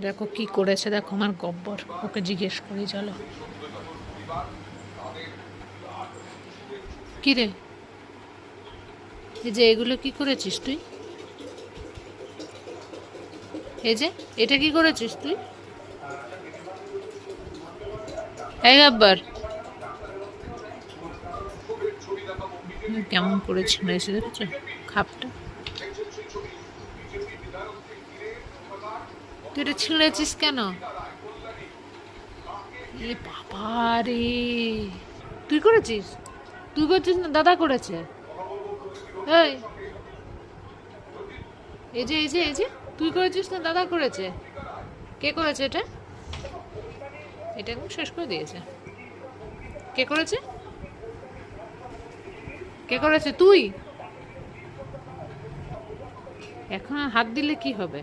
দেখো কি করেছে, দেখো আমার গব্বর, ওকে জিজ্ঞেস করি চলো। কি রে, এই যে এগুলো কি করেছিস তুই? এই যে এটা কি করেছিস তুই? এই গব্বর, কেমন করে ছিঁড়েছে দেখেছো খাপটা? তুই এটা ছিঁড়েছিস কেন? এ বাবা রে, তুই করেছিস? তুই করছিস না দাদা করেছে? এই, এই যে এই যে এই যে তুই করেছিস না দাদা করেছে? কে করেছে এটা? এটা একদম শেষ করে দিয়েছে। কে করেছে? কে করেছে? তুই? এখন আর হাত দিলে কি হবে?